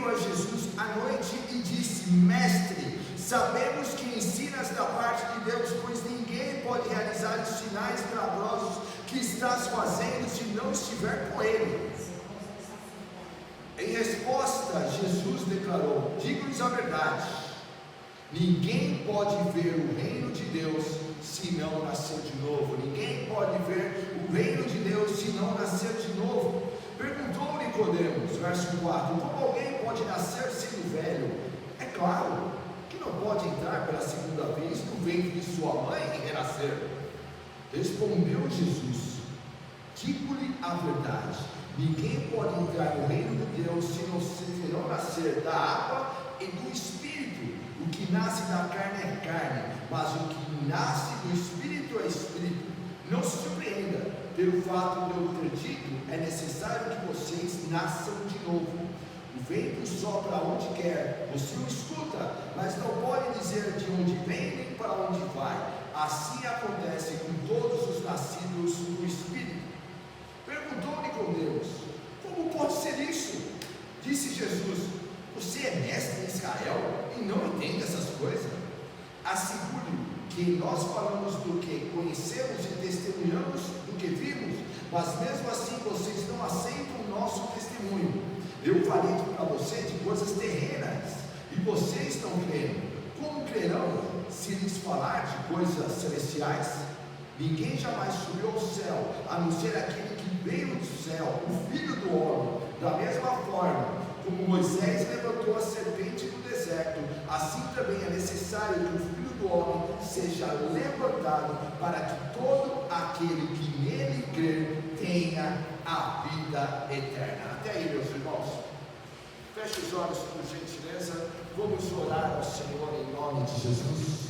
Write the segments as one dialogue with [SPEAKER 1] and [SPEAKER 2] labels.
[SPEAKER 1] veio a Jesus à noite e disse: Mestre, sabemos que ensinas da parte de Deus, pois ninguém pode realizar os sinais milagrosos que estás fazendo se não estiver com ele. Em resposta, Jesus declarou: digo-lhes a verdade, ninguém pode ver o reino de Deus se não nascer de novo. Ninguém pode ver o reino de Deus se não nascer de novo. Perguntou Nicodemos, verso 4: como alguém pode nascer sendo velho? É claro que não pode entrar pela segunda vez no ventre de sua mãe e renascer. Respondeu Jesus: digo-lhe a verdade, ninguém pode entrar no reino de Deus se não nascer da água e do Espírito. O que nasce da carne é carne, mas o que nasce do Espírito é Espírito. Não se surpreenda pelo fato de eu ter dito: é necessário que vocês nasçam de novo. O vento sopra onde quer, você o escuta, mas não pode dizer de onde vem nem para onde vai. Assim acontece com todos os nascidos do Espírito. Perguntou Nicodemos: como pode ser isso? Disse Jesus: você é mestre em Israel e não entende essas coisas? Asseguro que nós falamos do que conhecemos e testemunhamos do que vimos, mas mesmo assim vocês não aceitam o nosso testemunho. Eu falei para você de coisas terrenas e vocês não creem. Como crerão se lhes falar de coisas celestiais? Ninguém jamais subiu ao céu, a não ser aquele que veio do céu, o Filho do Homem. Da mesma forma como Moisés levantou a serpente no deserto, assim também é necessário que o Filho do Homem seja levantado, para que todo aquele que nele crer tenha a vida eterna. Até aí, meus irmãos. Feche os olhos, por gentileza. Vamos orar ao Senhor em nome de Jesus.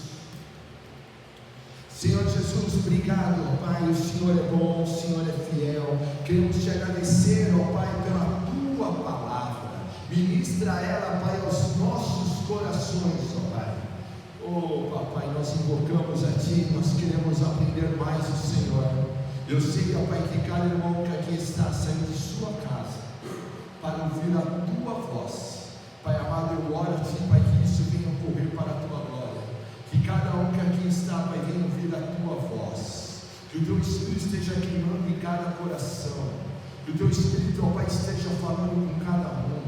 [SPEAKER 1] Senhor Jesus, obrigado, ó Pai. O Senhor é bom, o Senhor é fiel. Queremos te agradecer, ó Pai, pela tua palavra. Ministra ela, Pai, aos nossos corações, ó Pai. Oh, Papai, nós invocamos a Ti, nós queremos aprender mais do Senhor. Eu sei, ó Pai, que cada irmão que aqui está saindo de sua casa para ouvir a Tua voz. Pai amado, eu oro a Ti, Pai, que isso venha ocorrer para a Tua glória. Que cada um que aqui está, Pai, venha ouvir a Tua voz. Que o Teu Espírito esteja queimando em cada coração. Que o Teu Espírito, ó Pai, esteja falando com cada um.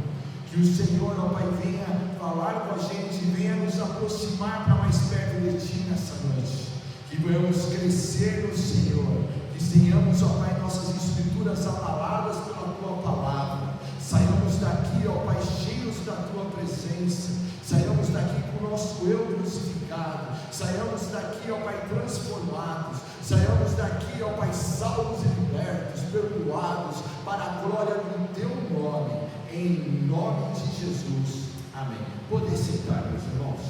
[SPEAKER 1] Que o Senhor, ó Pai, venha falar com a gente, venha nos aproximar para mais perto de Ti nessa noite. Que venhamos crescer no Senhor. Que tenhamos, ó Pai, nossas escrituras abaladas pela Tua palavra. Saiamos daqui, ó Pai, cheios da Tua presença. Saiamos daqui com o nosso eu crucificado. Saiamos daqui, ó Pai, transformados. Saiamos daqui, ó Pai, salvos e libertos, perdoados, para a glória do Teu nome. Em nome de Jesus. Amém. Podem sentar, meus irmãos.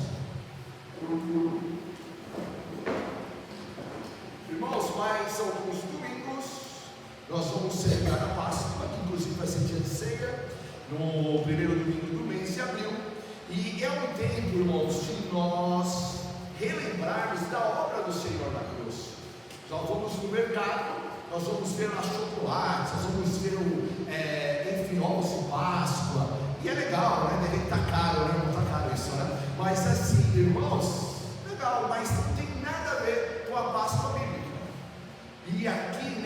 [SPEAKER 1] Irmãos, mais alguns domingos nós vamos celebrar a Páscoa, que inclusive vai ser dia de ceia, no primeiro domingo do mês de abril. E é um tempo, irmãos, de nós relembrarmos da obra do Senhor na cruz. Nós vamos no mercado, nós vamos ver lá chocolates, nós vamos ver enfim, ovos de Páscoa, e é legal, né? Deve estar caro, né? Não está caro isso, né? Mas assim, irmãos, legal, mas não tem nada a ver com a Páscoa bíblica. E aqui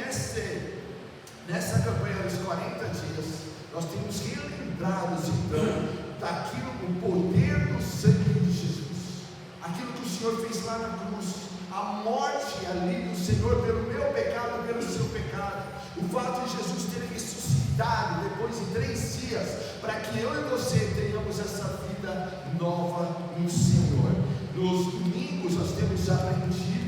[SPEAKER 1] nessa campanha dos 40 dias, nós temos relembrados então daquilo, o poder do sangue de Jesus, aquilo que o Senhor fez lá na cruz, a morte ali do Senhor pelo meu pecado, pelo seu pecado, o fato de Jesus ter ressuscitado depois de 3 dias, para que eu e você tenhamos essa vida nova no Senhor. Nos domingos nós temos aprendido,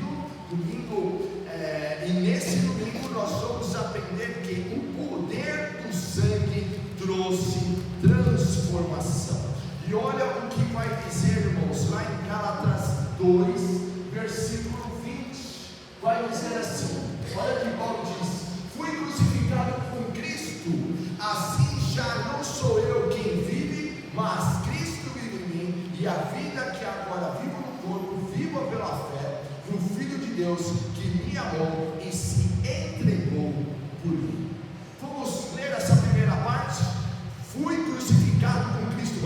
[SPEAKER 1] e nesse domingo nós vamos aprender que o poder do sangue trouxe transformação. E olha o que vai dizer, irmãos, lá em Gálatas 2, versículo 20, vai dizer assim, olha que Paulo diz: fui crucificado com Cristo, assim já não sou eu quem vive, mas Cristo vive em mim, e a vida que agora vivo no corpo, viva pela fé no Filho de Deus, que me amou e se entregou por mim. Vamos ler essa primeira parte? Fui crucificado com Cristo.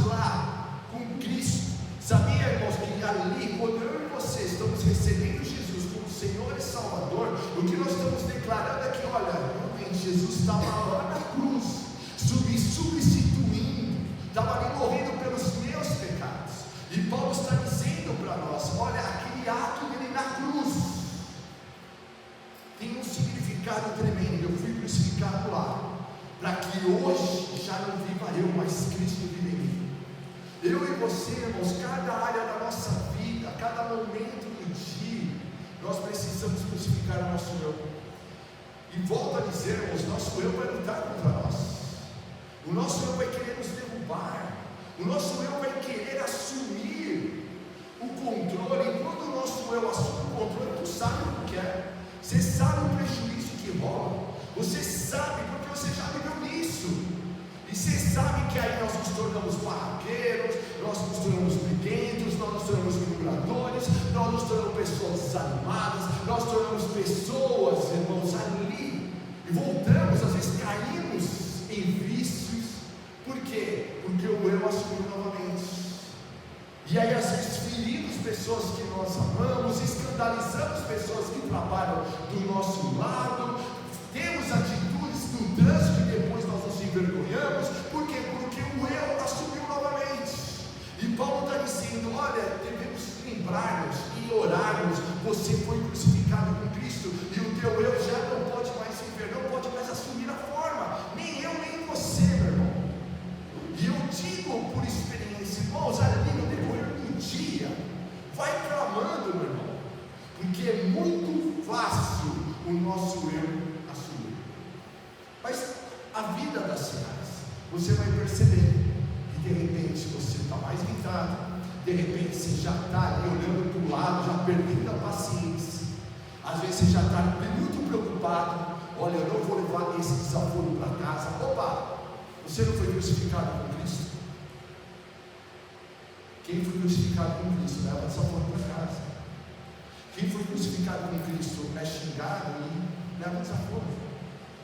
[SPEAKER 1] lá com Cristo. Sabia, irmãos, que ali, quando eu e você estamos recebendo Jesus como Senhor e Salvador, o que nós estamos declarando é que, olha, realmente Jesus estava lá na cruz, substituindo, estava ali morrendo pelos meus pecados. E Paulo está dizendo para nós, olha, aquele ato dele na cruz tem um significado tremendo. Eu fui crucificado lá, para que hoje já não viva eu, mas Cristo vive em mim. Eu e você, irmãos, cada área da nossa vida, cada momento do dia, nós precisamos crucificar o nosso eu. E volto a dizer, irmãos, nosso eu vai lutar contra nós. O nosso eu vai querer nos derrubar. O nosso eu vai querer assumir o controle. E quando o nosso eu assume o controle, tu sabe o que é. Você sabe o prejuízo que rola. Você sabe, porque você já viveu nisso. E você sabe que aí nós nos tornamos barraqueiros, nós nos tornamos briguentos, nós nos tornamos murmuradores, nós nos tornamos pessoas desanimadas, nós nos tornamos pessoas, irmãos, ali. E voltamos, às vezes caímos em vícios. Por quê? Porque o eu assumiu novamente. E aí às vezes ferimos pessoas que nós amamos, escandalizamos pessoas que trabalham do nosso lado, temos atitudes no trânsito e depois nós nos envergonhamos. Por quê? Porque o eu assumiu novamente. E Paulo está dizendo, olha, devemos lembrar-nos e orarmos. Você foi crucificado com Cristo e o teu eu já não pode mais viver, não pode mais assumir a forma, nem eu nem você, meu irmão. E eu digo por experiência, irmãos, ali no decorrer do dia, vai clamando, meu irmão, porque é muito fácil o nosso eu assumir. Mas a vida das cidades, você vai perceber que de repente você está mais irritado, de repente você já está ali olhando para o lado, já perdendo a paciência, às vezes você já está muito preocupado. Olha, eu não vou levar esse desaforo para casa. Opa! Você não foi crucificado com Cristo? Quem foi crucificado com Cristo leva desaforo para casa. Quem foi crucificado com Cristo é xingado e leva desaforo.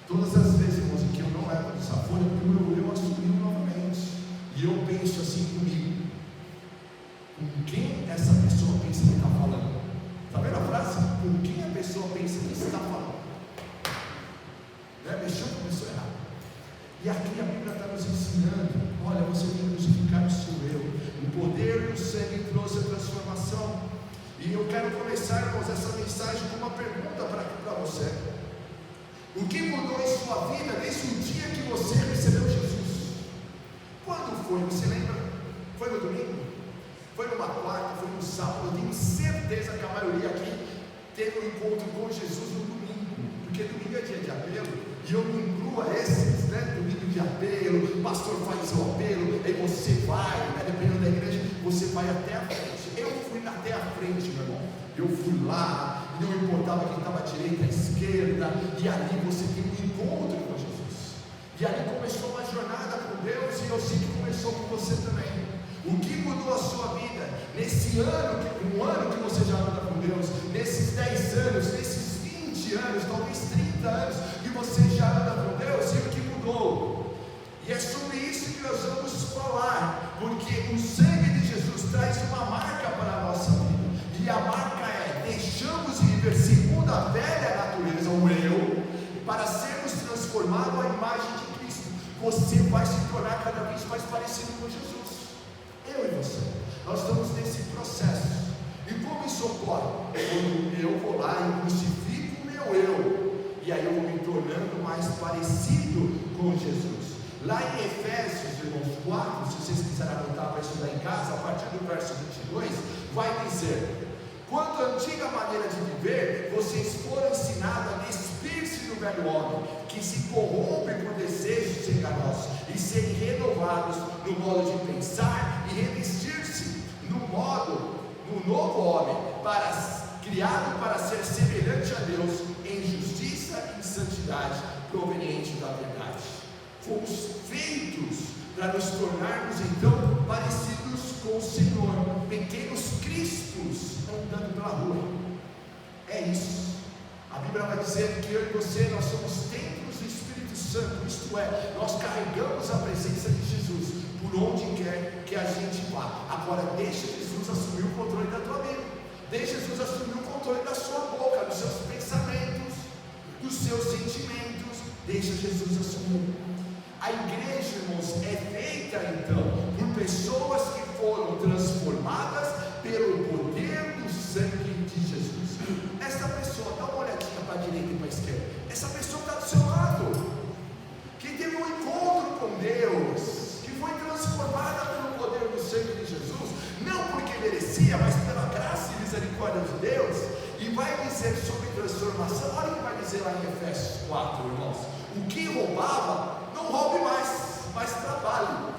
[SPEAKER 1] Todas as vezes, irmãos, em que eu não levo desaforo, é porque o meu eu assumiu novamente. E eu penso assim comigo: com quem essa pessoa pensa que está falando? Está vendo a frase? Com quem a pessoa pensa que está falando? Mexeu com a pessoa errada. E aqui a Bíblia está nos ensinando: olha, você tem que crucificar o seu eu. O poder do sangue trouxe a transformação. E eu quero começar, irmãos, essa mensagem com uma pergunta para você. O que mudou em sua vida desde o dia que você recebeu Jesus? Quando foi? Você lembra? Foi no domingo? Foi numa quarta? Foi no sábado? Eu tenho certeza que a maioria aqui teve um encontro com Jesus no domingo, porque domingo é dia de apelo. E eu me incluo a esses, domingo de apelo, o pastor faz o apelo, aí você vai, dependendo da igreja, você vai até a frente. Eu fui até a frente, meu irmão. Eu fui lá, não importava quem estava à direita, à esquerda, e ali você tem um encontro com Jesus. E ali começou uma jornada com Deus, e eu sei que começou com você também. O que mudou a sua vida nesse ano, um ano que você já anda com Deus, nesses 10 anos, nesses 20 anos, talvez 30 anos, que você já anda com Deus, e o que mudou? E é sobre isso que nós vamos falar, porque o sangue de Jesus traz uma marca para a nossa vida, e a marca é: deixamos de viver segundo a velha natureza, o eu, para sermos transformados à imagem de Cristo. Você vai se tornar cada vez mais parecido com Jesus. Eu e você, nós estamos nesse processo. E como isso ocorre? Quando eu vou lá e crucifico o meu eu, e aí eu vou me tornando mais parecido com Jesus. Lá em Efésios, irmãos, 4, se vocês quiserem anotar para estudar em casa, a partir do verso 22, vai dizer: quanto à antiga maneira de viver, vocês foram ensinados a despir-se do velho homem, que se corrompe por desejos enganosos, e serem renovados no modo de pensar, e revestir-se no novo homem, criado para ser semelhante a Deus, em justiça e santidade, proveniente da verdade. Fomos feitos para nos tornarmos então parecidos com o Senhor, pequenos cristos andando pela rua. É isso. A Bíblia vai dizer que eu e você, nós somos templos do Espírito Santo, isto é, nós carregamos a presença de Jesus. por onde quer que a gente vá. Agora, deixa Jesus assumir o controle da tua vida. Deixa Jesus assumir o controle da sua boca, dos seus pensamentos, dos seus sentimentos. Deixa Jesus assumir. A igreja, irmãos, é feita então por pessoas que foram transformadas pelo poder do sangue de Jesus. Essa pessoa, dá uma olhadinha para a direita e para a esquerda. Essa pessoa está do seu lado, que teve um encontro com Deus, que foi transformada pelo poder do sangue de Jesus, não porque merecia, mas pela graça e misericórdia de Deus. E vai dizer sobre transformação. Olha o que vai dizer lá em Efésios 4, irmãos. O que roubava, não roube mais, mas trabalhe,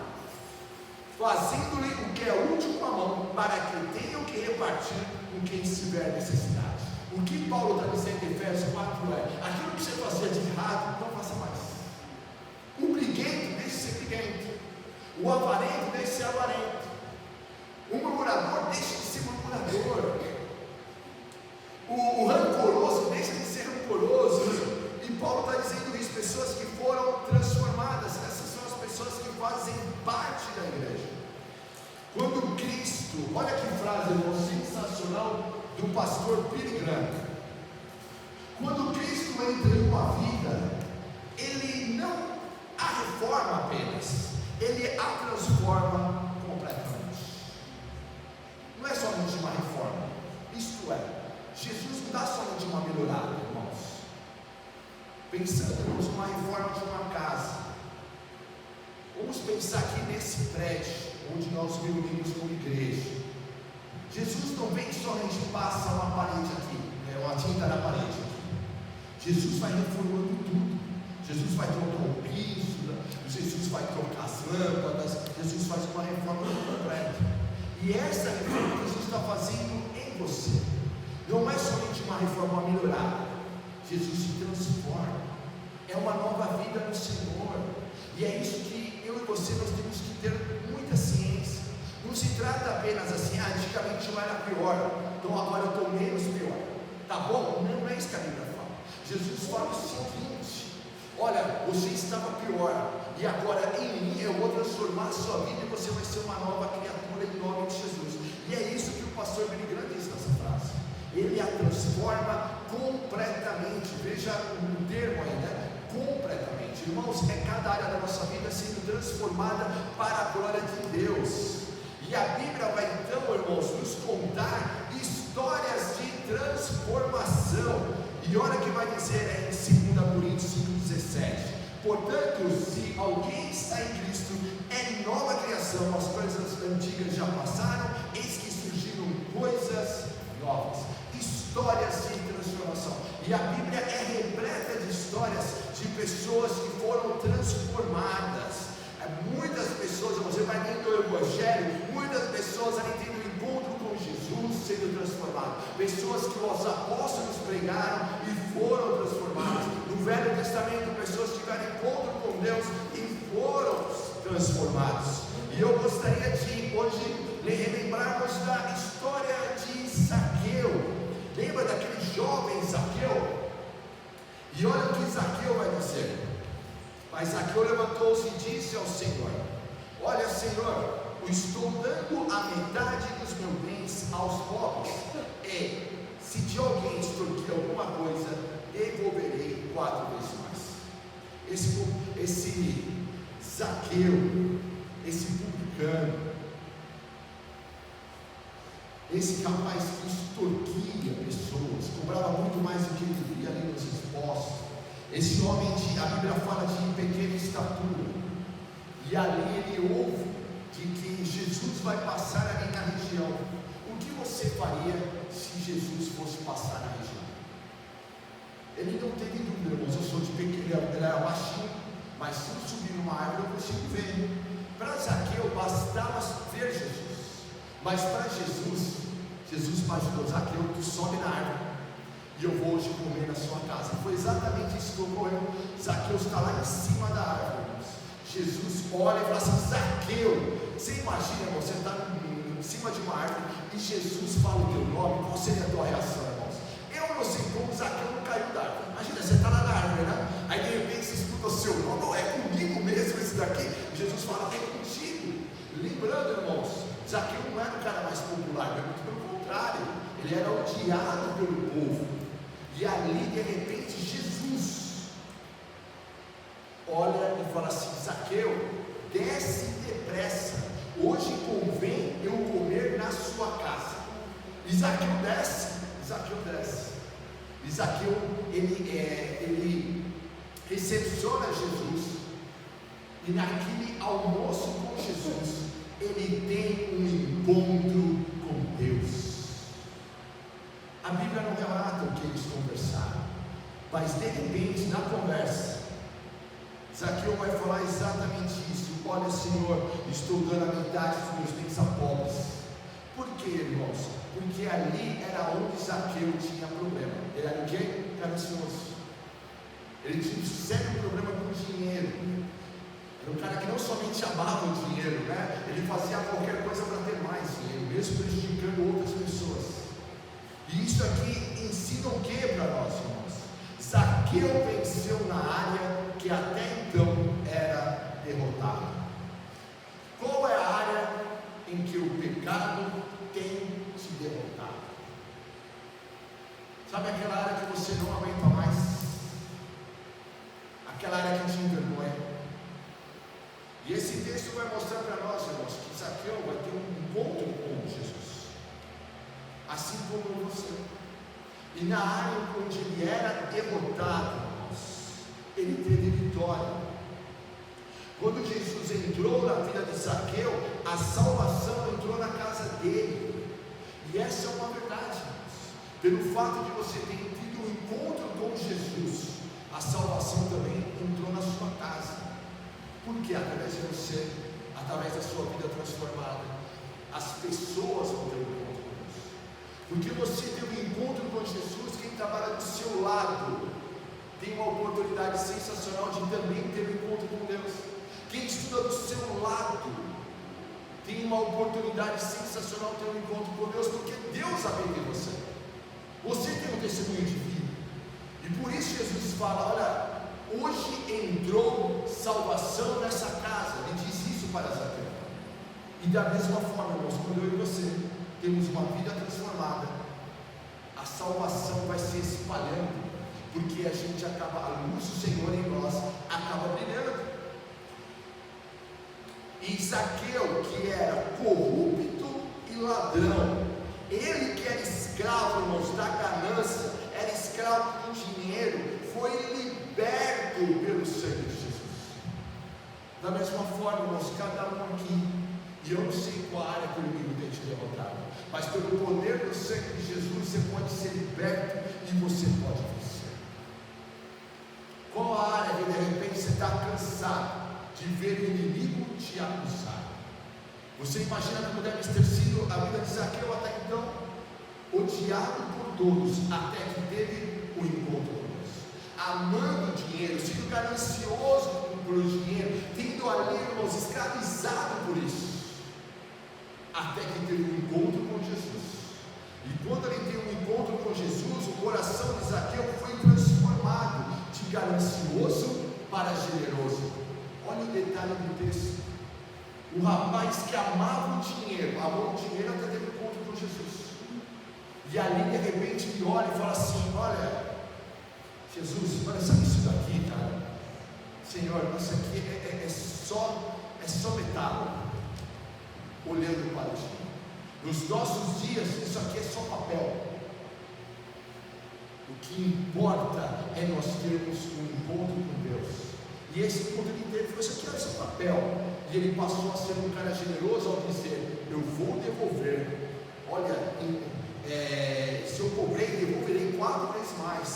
[SPEAKER 1] fazendo-lhe o que é útil com a mão, para que tenha o que repartir com quem tiver necessidade. O que Paulo está dizendo em Efésios 4 é: aquilo que você fazia de errado, não faça mais. O briguento, deixe de ser briguento. O avarento, deixe de ser avarento. O murmurador, deixe de ser murmurador. O rancoroso, deixe de ser rancoroso. E Paulo está dizendo isso: pessoas que foram transformadas. Essas são as pessoas que fazem parte da igreja. Quando Cristo, olha que frase, irmão, sensacional, do pastor Billy Graham. Quando Cristo entra em uma vida, Ele não a reforma apenas, Ele a transforma completamente. Não é somente uma reforma, isto é, Jesus não dá somente uma melhorada, irmãos. Pensando, irmãos, numa reforma de uma casa. Vamos pensar aqui nesse prédio onde nós reunimos como igreja. Jesus não vem somente passa uma parede aqui, uma tinta na parede aqui. Jesus vai reformando tudo. Jesus vai trocar o piso, Jesus vai trocar as lâmpadas, Jesus faz uma reforma completa. E essa reforma que Jesus está fazendo em você não é somente uma reforma melhorada. Jesus se transforma, é uma nova vida no Senhor. E é isso que eu e você nós temos que ter muita ciência. Não se trata apenas assim: antigamente eu era pior, então agora eu estou menos pior. Tá bom? Não é isso que a Bíblia fala. Jesus fala o seguinte: olha, você estava pior, e agora em mim eu vou transformar a sua vida e você vai ser uma nova criatura em nome de Jesus. E é isso que o pastor Billy Graham diz nessa frase. Ele a transforma completamente. Veja o termo aí, né? Completamente. Irmãos, é cada área da nossa vida sendo transformada para a glória de Deus. E a Bíblia vai então, irmãos, nos contar histórias de transformação. E olha que vai dizer em 2 Coríntios 5,17: portanto, se alguém está em Cristo, é nova criação, as coisas antigas já passaram, eis que surgiram coisas novas. Histórias de transformação. E a Bíblia é repleta de histórias de pessoas que foram transformadas. Muitas pessoas, você vai lendo o Evangelho, muitas pessoas ali tendo um encontro com Jesus sendo transformadas. Pessoas que os apóstolos pregaram e foram transformadas. No Velho Testamento, pessoas que tiveram encontro com Deus e foram transformados. E eu gostaria de hoje relembrarmos da história de Zaqueu. Lembra daquele jovem Zaqueu? E olha o que Zaqueu vai dizer. Mas Zaqueu levantou-se e disse ao Senhor: olha, Senhor, eu estou dando a metade dos meus bens aos pobres, e se de alguém extorquir alguma coisa, devolverei 4 vezes mais. Esse Zaqueu, esse publicano, esse capaz que extorquia pessoas, cobrava muito mais do que ele devia ali nos impostos. Esse homem, a Bíblia fala de pequena estatura, e ali ele ouve de que Jesus vai passar ali na região. O que você faria se Jesus fosse passar na região? Ele não teve dúvida, irmãos. Eu sou de pequeno, ele era baixinho, mas se eu subir numa árvore eu consigo ver. Para Zaqueu bastava ver Jesus. Mas para Jesus imaginou: Zaqueu, tu sobe na árvore e eu vou hoje comer na sua casa. Foi exatamente isso que ocorreu. Zaqueu está lá em cima da árvore. Jesus olha e fala assim: Zaqueu, você imagina, você está em cima de uma árvore e Jesus fala o teu nome, qual seria a tua reação, irmãos? Eu não sei como Zaqueu não caiu da árvore. Imagina, você está lá na árvore, né? Aí de repente você escuta o seu nome: é comigo mesmo esse daqui? Jesus fala: é contigo. fala assim: Zaqueu, desce depressa, hoje convém eu comer na sua casa. E Zaqueu desce. E Zaqueu, ele recepciona Jesus, e naquele almoço com Jesus, ele tem um encontro com Deus. A Bíblia não relata o que eles conversaram, mas de repente, na conversa, Zaqueu vai falar exatamente isso: olha, Senhor, estou dando a metade dos meus bens a pobres. Por quê, irmãos? Porque ali era onde Zaqueu tinha problema. Ele era o quê? Ganancioso. Ele tinha um sério problema com o dinheiro. Era um cara que não somente amava o dinheiro, né? Ele fazia qualquer coisa para ter mais dinheiro, mesmo prejudicando outras pessoas. E isso aqui ensina o que para nós, irmãos? Zaqueu venceu na área que até então era derrotada. Qual é a área em que o pecado tem te derrotado? Sabe aquela área que você não aguenta mais? Aquela área que te envergonha? E esse texto vai mostrar para nós, irmãos, que Zaqueu vai ter um encontro com Jesus, assim como você. E na área onde ele era derrotado, irmãos, ele teve vitória. Quando Jesus entrou na vida de Zaqueu, a salvação entrou na casa dele. E essa é uma verdade, irmãos. Pelo fato de você ter tido um encontro com Jesus, a salvação também entrou na sua casa. Porque através de você, através da sua vida transformada, as pessoas vão ter um encontro com Deus. Porque você teve um encontro com Jesus, quem trabalha do seu lado tem uma oportunidade sensacional de também ter um encontro com Deus. Quem estuda do seu lado tem uma oportunidade sensacional de ter um encontro com Deus, porque Deus habita em você. Você tem um testemunho de vida. E por isso Jesus fala: olha, hoje entrou salvação nessa casa. Ele diz isso para Zaqueu. E da mesma forma, irmãos, quando eu e você temos uma vida transformada, a salvação vai se espalhando, porque a gente acaba, a luz do Senhor em nós acaba brilhando. E Zaqueu, que era corrupto e ladrão, ele que era escravo, irmãos, da ganância, era escravo do dinheiro, foi liberto pelo sangue de Jesus. Da mesma forma, irmãos, cada um aqui, e eu não sei qual área que o inimigo tem te derrotado, mas pelo poder do sangue de Jesus, você pode ser liberto e você pode vencer. Qual a área que de repente você está cansado de ver o inimigo te acusar? Você imagina como deve ter sido a vida de Zaqueu até então? Odiado por todos, até que teve o encontro com Deus, amando o dinheiro, sendo ganancioso por dinheiro, tendo ali, irmãos, escravizado por isso, até que teve um encontro com Jesus. E quando ele teve um encontro com Jesus, o coração de Zaqueu foi transformado de ganancioso para generoso. Olha o detalhe do texto. O rapaz que amava o dinheiro, amou o dinheiro até ter um encontro com Jesus. E ali de repente ele olha e fala assim: olha, Jesus, olha, sabe isso daqui, cara? Senhor, isso aqui é só metal. Olhando para ti, nos nossos dias isso aqui é só papel. O que importa é nós termos um encontro com Deus. E esse encontro que teve foi: isso aqui é só papel. E ele passou a ser um cara generoso ao dizer: eu vou devolver. Olha, se eu cobrei, devolverei 4 vezes mais.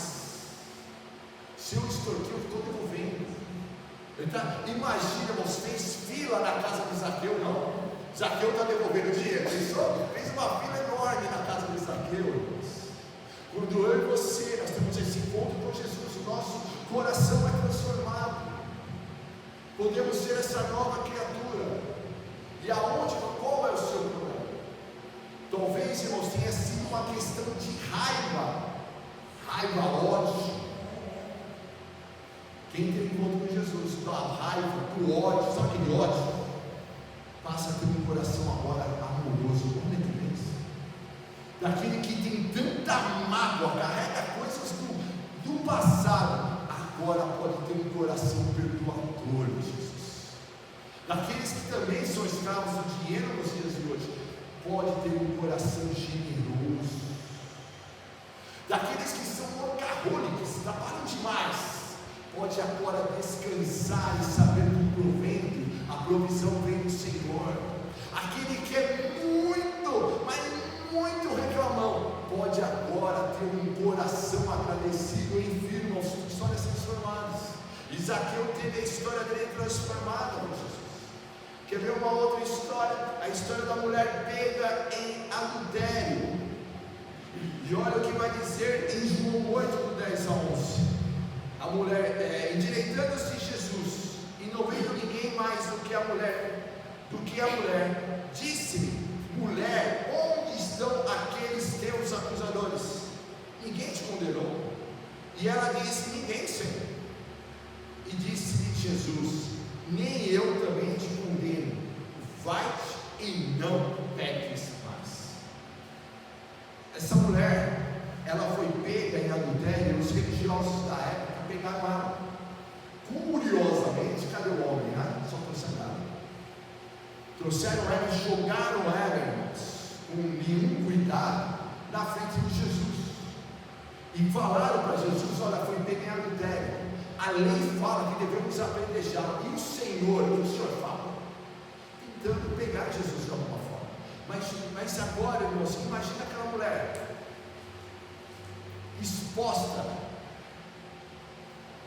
[SPEAKER 1] Se eu extorquei, eu estou devolvendo. Então, imagina, você fez fila na casa de Zaqueu, não? Zaqueu está devolvendo dinheiro. Fez uma fila enorme na casa de Zaqueu, irmãos. Quando eu e você, nós temos esse encontro com Jesus, o nosso coração é transformado. Podemos ser essa nova criatura. E qual é o seu problema? Talvez, irmãos, tenha sido uma questão de raiva, ódio. Quem tem encontro com Jesus, da raiva, do ódio, sabe aquele ódio? Passa a ter um coração agora amoroso. Olha que bênção. Daquele que tem tanta mágoa, carrega coisas do passado. agora pode ter um coração perdoador de Jesus. Daqueles que também são escravos do dinheiro nos dias de hoje, pode ter um coração generoso. Daqueles que são workaholics, trabalham demais, pode agora descansar e saber que o provento, a provisão vem do Senhor. Aquele que é muito, mas muito reclamão, pode agora ter um coração agradecido e firme aos histórias transformadas. Zaqueu teve a história dele transformada por Jesus. Quer ver uma outra história? A história da mulher pega em adultério. E olha o que vai dizer em João 8, do 10 a 11. A mulher, endireitando-se Jesus, e não vendo ninguém mais do que a mulher, disse-lhe: mulher, onde estão aqueles teus acusadores? Ninguém te condenou? E ela disse: ninguém, Senhor. E disse-lhe Jesus: nem eu também te condeno, vai-te e não peques mais. Essa mulher, ela foi pega em adultério, os religiosos da época pegaram ela. Curiosamente, cadê o homem, né? Só trouxeram ela. Trouxeram ela e jogaram ela, irmãos, com nenhum cuidado, na frente de Jesus. E falaram para Jesus: olha, foi pega em adultério. A lei fala que devemos apedrejar. E o Senhor, o que o Senhor fala? Tentando pegar Jesus de alguma forma. Mas agora, irmãos, imagina aquela mulher exposta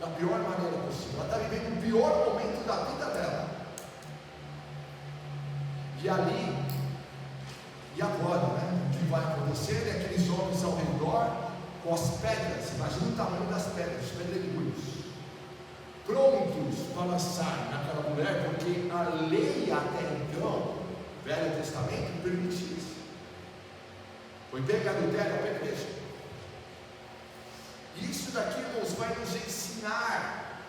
[SPEAKER 1] da pior maneira possível. Ela está vivendo o pior momento da vida dela. E ali, e agora, né? O que vai acontecer é aqueles homens ao redor com as pedras. Imagina o tamanho das pedras, os pedregulhos, prontos para lançar naquela mulher, porque a lei até então, Velho Testamento, permitia isso. Foi pega adultério, apedreja. Isso daqui, irmãos, vai nos ensinar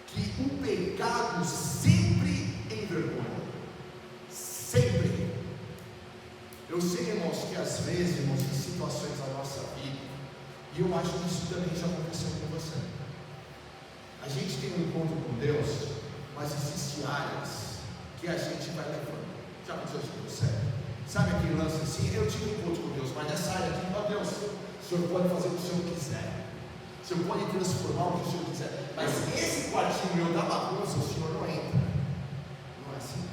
[SPEAKER 1] que o pecado sempre envergonha. Sempre. Eu sei, irmãos, que às vezes, irmãos, em situações da nossa vida, e eu acho que isso também já aconteceu com você, a gente tem um encontro com Deus, mas existem áreas que a gente vai levando. Já aconteceu isso com você? Sabe aquele lance assim? Eu tive um encontro com Deus, mas nessa área aqui, ó Deus, o Senhor pode fazer o que o Senhor quiser, o Senhor pode transformar o que o Senhor quiser, mas esse quartinho meu da bagunça, o Senhor não entra. Não é assim?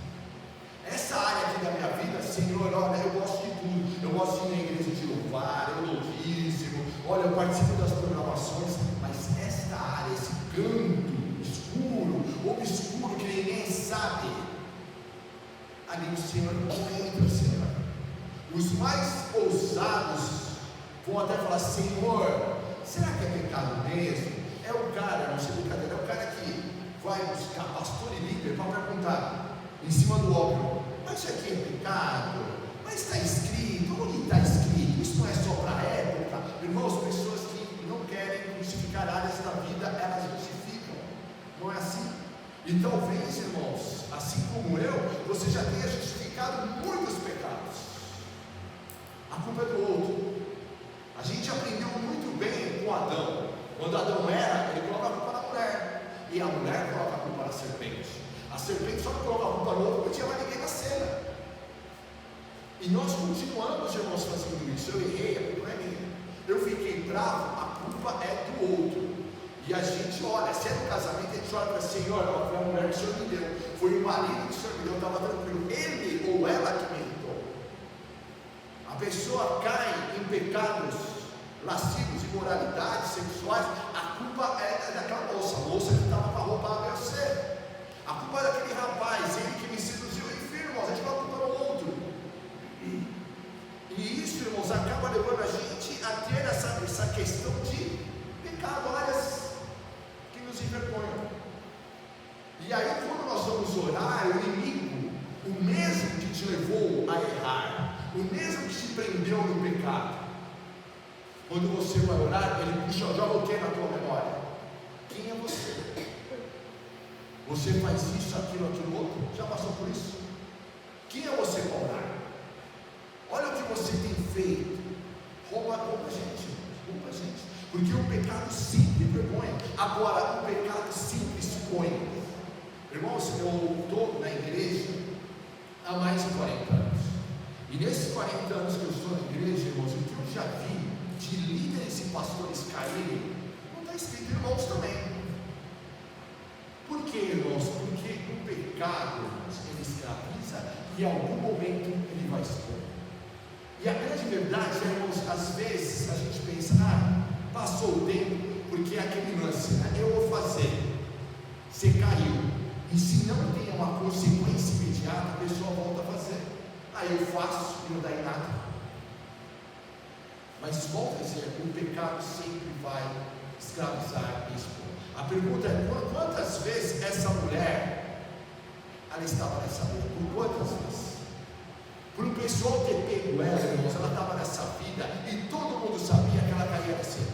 [SPEAKER 1] Essa área aqui da minha vida, Senhor, olha, eu gosto de tudo. Eu gosto de ir na igreja de louvar, eu louvo dízimo, olha, eu participo das programações, mas esta área, esse canto escuro, obscuro, que ninguém sabe, ali o Senhor não entra, Senhor. Os mais ousados vão até falar: Senhor, será que é pecado mesmo? É o cara, não sei brincadeira, é o cara que vai buscar pastor e líder para perguntar em cima do óbvio: mas isso aqui é pecado? Mas está escrito? Onde está escrito? Isso não é só para a época? Irmãos, pessoas que não querem crucificar áreas da vida, elas justificam. Não é assim? E talvez, irmãos, assim como eu, você já tenha justificado muitos pecados. A culpa é do outro. A gente aprendeu muito bem com Adão. Quando Adão era, ele coloca a culpa na mulher, e a mulher coloca a culpa na serpente. A serpente só coloca a culpa no outro porque tinha mais ninguém na cena. E nós continuamos, irmãos, fazendo isso. Eu errei, a culpa não é minha. Eu fiquei bravo, a culpa é do outro. E a gente olha, se é no casamento, a gente olha para o Senhor: ó, foi a mulher que o Senhor me deu, foi o marido que o Senhor me deu, eu estava tranquilo. Ele ou ela que me irritou. A pessoa cai em pecados lascivos, imoralidades sexuais, a culpa é daquela moça, a moça que estava com a roupa A, B, C. A culpa é daquele rapaz, ele que me seduziu. Enfim, irmãos, a gente coloca a culpa no outro. E isso, irmãos, acaba levando a gente a ter essa questão de pecado, áreas que nos envergonham. E aí, quando nós vamos orar, o inimigo, o mesmo que te levou a errar, o mesmo que te prendeu no pecado, quando você vai orar, ele puxa: joga o que na tua memória? Quem é você? Você faz isso, aquilo, outro? Já passou por isso? Quem é você para orar? Olha o que você tem feito. Rouba gente. Porque o pecado sempre vergonha. Agora, o pecado sempre expõe. Irmãos, eu estou na igreja há mais de 40 anos. E nesses 40 anos que eu estou na igreja, irmãos, o que eu já vi de líderes e pastores caírem, não está escrito irmãos também. Por quê, irmãos? Porque o pecado, irmãos, ele escraviza e em algum momento ele vai expor. E a grande verdade é, irmãos, às vezes a gente pensa, passou o tempo, porque é aquele lance, eu vou fazer, você caiu, e se não tem uma consequência imediata, a pessoa volta a fazer. Eu faço e não dá em nada. Mas volta a dizer, o pecado sempre vai escravizar e expor. A pergunta é, quantas vezes essa mulher, ela estava nessa vida? Por quantas vezes? Por um pessoal ter pego ela, irmãos, ela estava nessa vida e todo mundo sabia que ela caía assim.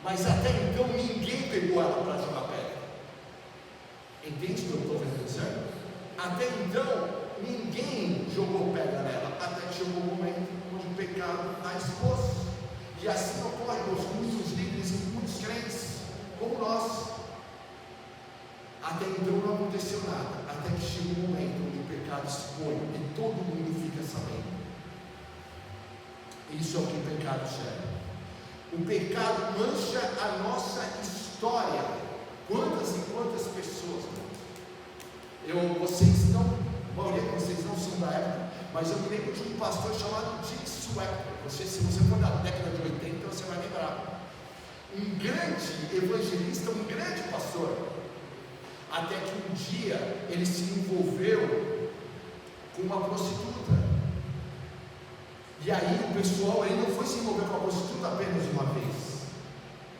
[SPEAKER 1] Mas até então ninguém pegou ela para jogar pedra. Entende o que eu estou dizendo? Até então ninguém jogou pedra nela, até que chegou o momento onde o pecado a expôs. E assim ocorre com muitos líderes e muitos crentes, como nós. Até então não aconteceu nada, até que chega o momento onde o pecado expõe e todo mundo fica sabendo. Isso é o que o pecado gera. O pecado mancha a nossa história. Quantas e quantas pessoas, vocês não, a maioria de vocês não são da época, mas eu me lembro de um pastor chamado Dick Swagger. Se você for da década de 80, você vai lembrar. Um grande evangelista, um grande pastor. Até que um dia ele se envolveu com uma prostituta. E aí o pessoal, ele não foi se envolver com a prostituta apenas uma vez.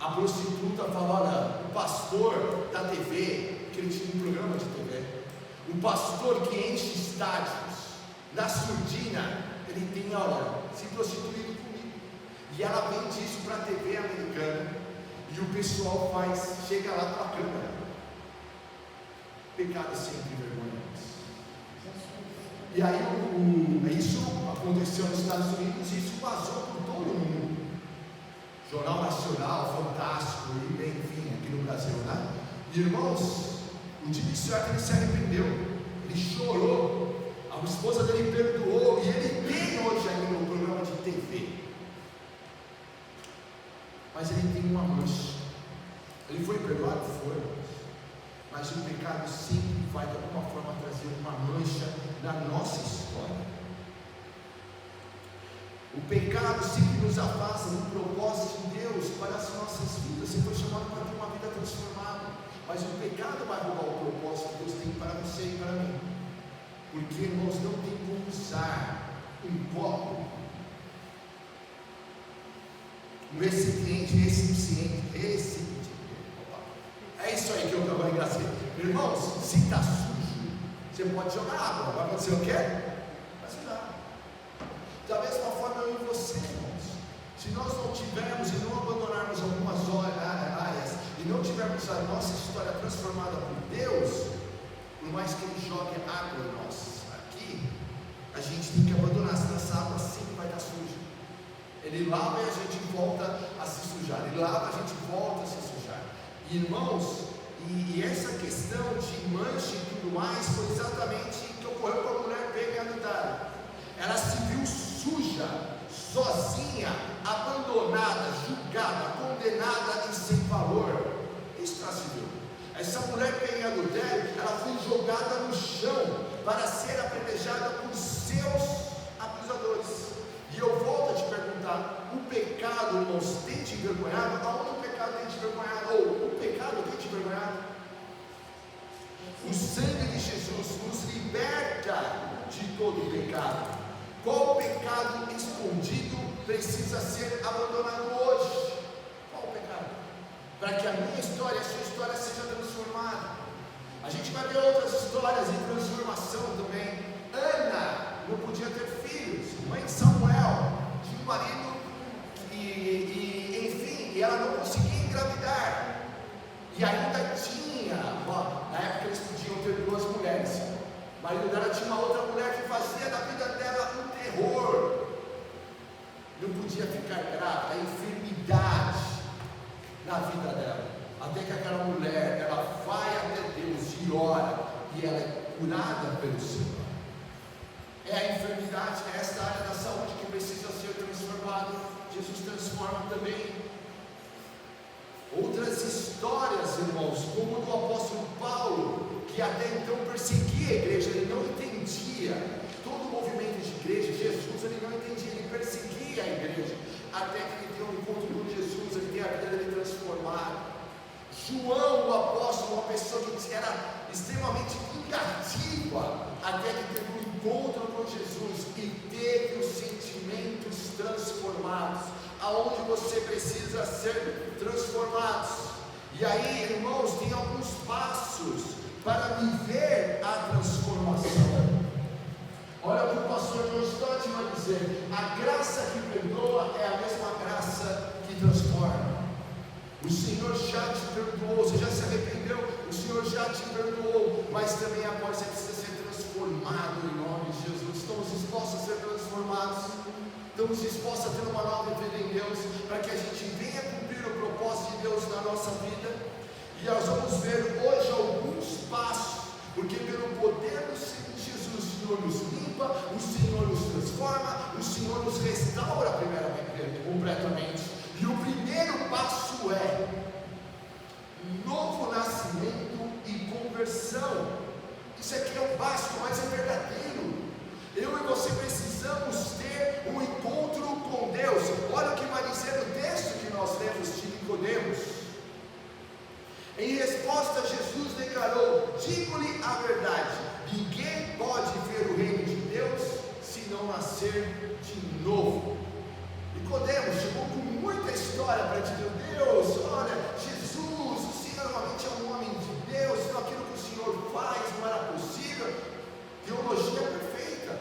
[SPEAKER 1] A prostituta falou, olha, o pastor da TV, que ele tinha um programa de TV, o pastor que enche estádios, na surdina, ele tem, olha, se prostituído comigo. E ela vende isso para a TV americana, e o pessoal chega lá com a câmera. Pecado sempre vergonhoso. E aí isso aconteceu nos Estados Unidos e isso vazou por todo o mundo. Jornal Nacional, Fantástico, e enfim, aqui no Brasil, né? E, irmãos, o Dick Swagger se arrependeu, ele chorou, a esposa dele perdoou, e ele tem hoje ainda um programa de TV. Mas ele tem uma mancha. Ele foi perdoado? Foi. Mas o pecado sempre vai de alguma forma trazer uma mancha na nossa história. O pecado sempre nos afasta do propósito de Deus para as nossas vidas. Você foi chamado para ter uma vida transformada, mas o pecado vai roubar o propósito que Deus tem para você e para mim, porque nós não temos como usar um copo, um recipiente. É isso aí que eu trabalho em graça. Irmãos, se está sujo, você pode jogar água. Vai acontecer o quê? Vai sujar. Da mesma forma eu e você, irmãos. Se nós não tivermos e não abandonarmos algumas áreas e não tivermos a nossa história transformada por Deus, por mais que Ele jogue água em nós aqui, a gente tem que abandonar, senão essa água sempre vai estar suja. Ele lava e a gente volta a se sujar. Ele lava e a gente volta a se sujar. Irmãos, e essa questão de mancha e tudo mais foi exatamente o que ocorreu com a mulher pega e adulterada. Ela se viu suja, sozinha, abandonada, julgada, condenada e sem valor. Isso ela se viu. Essa mulher pega em adultério, ela foi jogada no chão para ser apedrejada por seus acusadores. E eu volto a te perguntar, o pecado, irmãos, tem te envergonhado? Aonde o pecado tem te envergonhado? Ou o pecado tem te envergonhado? O sangue de Jesus nos liberta de todo pecado. Qual pecado escondido precisa ser abandonado hoje? Qual pecado? Para que a minha história, a sua história seja transformada. A gente vai ver outras histórias em transformação também. Ana não podia ter filhos, mãe de Samuel, tinha um marido enfim, ela não conseguia engravidar. E ainda tinha, na época eles podiam ter duas mulheres. O marido dela tinha uma outra mulher que fazia da vida dela um terror. Não podia ficar grávida, a enfermidade na vida dela, até que aquela mulher, ela vai até Deus e ora, e ela é curada pelo Senhor. É a enfermidade, é esta área da saúde que precisa ser transformada. Jesus transforma também. Outras histórias, irmãos, como do apóstolo Paulo, que até então perseguia a igreja, ele não entendia todo o movimento de igreja. Jesus, ele não entendia, ele perseguia a igreja, até que ele tem um encontro com Jesus, ele tem a vida dele transformada. João, o apóstolo, uma pessoa que era extremamente vingativa, até que teve um encontro com Jesus e teve os sentimentos transformados, aonde você precisa ser transformados. E aí, irmãos, tem alguns passos para viver a transformação. Olha o que o pastor John Stott vai dizer: a graça que perdoa é a mesma graça que transforma. O Senhor já te perdoou, você já se arrependeu, o Senhor já te perdoou, mas também agora você precisa ser transformado em nome de Jesus. Estamos dispostos a ser transformados, estamos dispostos a ter uma nova vida em Deus, para que a gente venha cumprir o propósito de Deus na nossa vida. E nós vamos ver hoje alguns passos, porque pelo poder do Senhor Jesus, o Senhor nos limpa, o Senhor nos transforma, o Senhor nos restaura primeiramente, completamente. E o primeiro passo é novo nascimento e conversão. Isso aqui é o básico, mas é verdadeiro. Eu e você precisamos ter um encontro com Deus. Olha o que vai dizer o texto que nós lemos de Nicodemos. Em resposta, Jesus declarou: digo-lhe a verdade, ninguém pode ver o reino de Deus se não nascer de novo. Nicodemos chegou com muita história para dizer: Deus, olha, Jesus, o Senhor realmente é um homem de Deus, então aquilo que o Senhor faz não era possível, teologia perfeita.